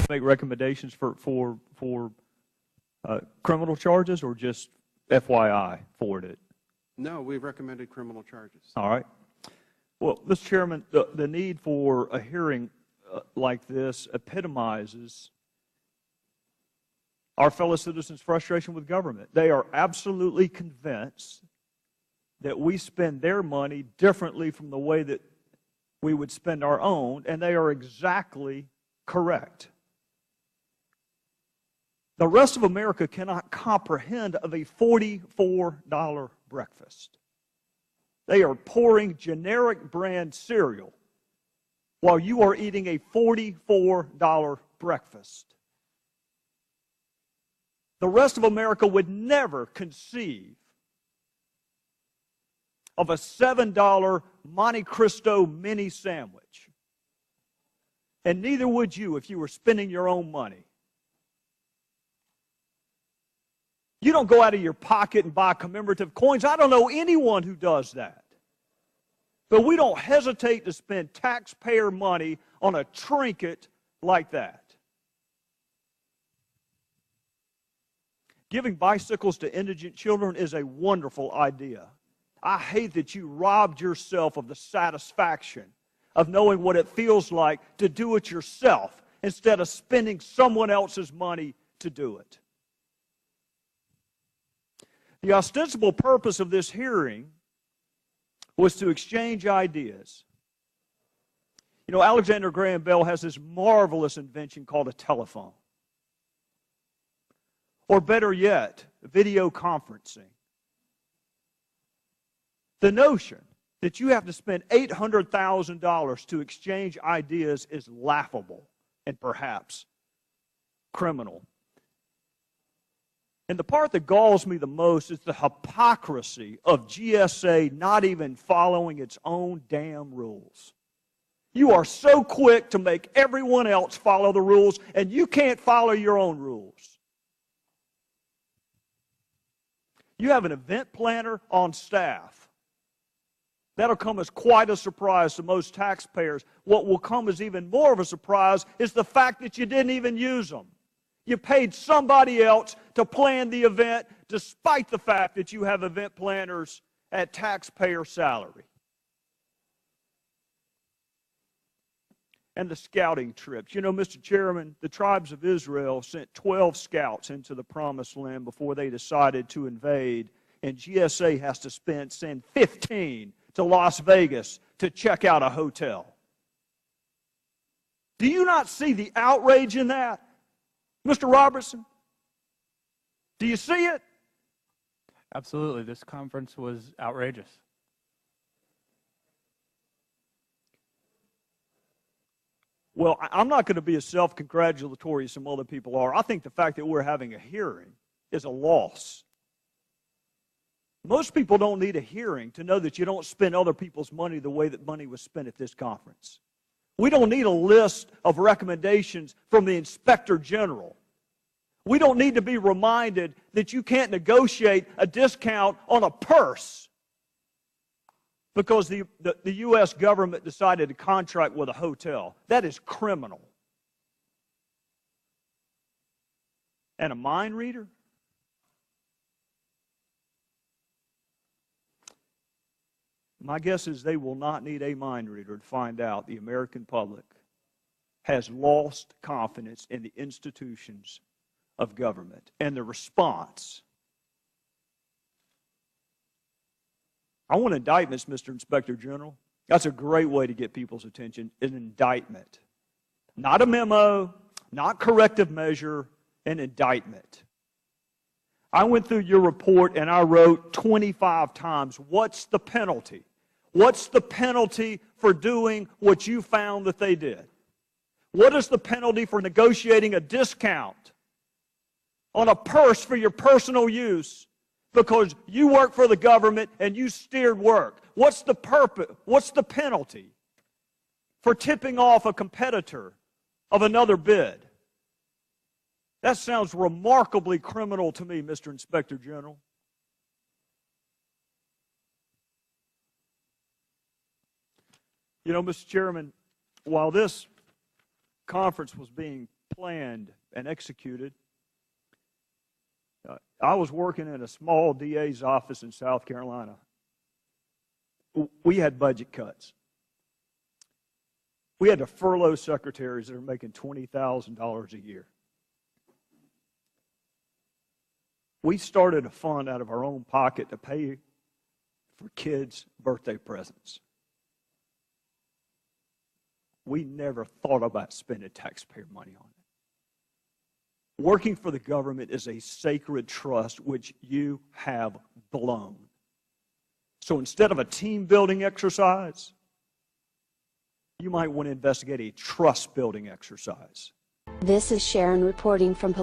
make recommendations for criminal charges, or just FYI forward it? No, we've recommended criminal charges. All right. Well, Mr. Chairman, the need for a hearing like this epitomizes our fellow citizens' frustration with government. They are absolutely convinced that we spend their money differently from the way that we would spend our own, and they are exactly correct. The rest of America cannot comprehend of a $44 breakfast. They are pouring generic brand cereal while you are eating a $44 breakfast. The rest of America would never conceive of a $7 Monte Cristo mini sandwich. And neither would you if you were spending your own money. You don't go out of your pocket and buy commemorative coins. I don't know anyone who does that. But we don't hesitate to spend taxpayer money on a trinket like that. Giving bicycles to indigent children is a wonderful idea. I hate that you robbed yourself of the satisfaction of knowing what it feels like to do it yourself instead of spending someone else's money to do it. The ostensible purpose of this hearing was to exchange ideas. You know, Alexander Graham Bell has this marvelous invention called a telephone. Or better yet, video conferencing. The notion that you have to spend $800,000 to exchange ideas is laughable and perhaps criminal. And the part that galls me the most is the hypocrisy of GSA not even following its own damn rules. You are so quick to make everyone else follow the rules, and you can't follow your own rules. You have an event planner on staff. That'll come as quite a surprise to most taxpayers. What will come as even more of a surprise is the fact that you didn't even use them. You paid somebody else to plan the event despite the fact that you have event planners at taxpayer salary. And the scouting trips. You know, Mr. Chairman, the tribes of Israel sent 12 scouts into the Promised Land before they decided to invade, and GSA has to send 15 to Las Vegas to check out a hotel. Do you not see the outrage in that? Mr. Robertson, do you see it? Absolutely. This conference was outrageous. Well, I'm not going to be as self-congratulatory as some other people are. I think the fact that we're having a hearing is a loss. Most people don't need a hearing to know that you don't spend other people's money the way that money was spent at this conference. We don't need a list of recommendations from the Inspector General. We don't need to be reminded that you can't negotiate a discount on a purse because the U.S. government decided to contract with a hotel. That is criminal. And a mind reader? My guess is they will not need a mind reader to find out the American public has lost confidence in the institutions of government. And the response, I want indictments, Mr. Inspector General. That's a great way to get people's attention, an indictment. Not a memo, not corrective measure, an indictment. I went through your report and I wrote 25 times, what's the penalty? What's the penalty for doing what you found that they did? What is the penalty for negotiating a discount on a purse for your personal use because you work for the government and you steered work? What's the purpose? What's the penalty for tipping off a competitor of another bid? That sounds remarkably criminal to me, Mr. Inspector General. You know, Mr. Chairman, while this conference was being planned and executed. I was working in a small DA's office in South Carolina. We had budget cuts. We had to furlough secretaries that are making $20,000 a year. We started a fund out of our own pocket to pay for kids' birthday presents. We never thought about spending taxpayer money on it. Working for the government is a sacred trust which you have blown. So instead of a team-building exercise, you might want to investigate a trust-building exercise. This is Sharon reporting from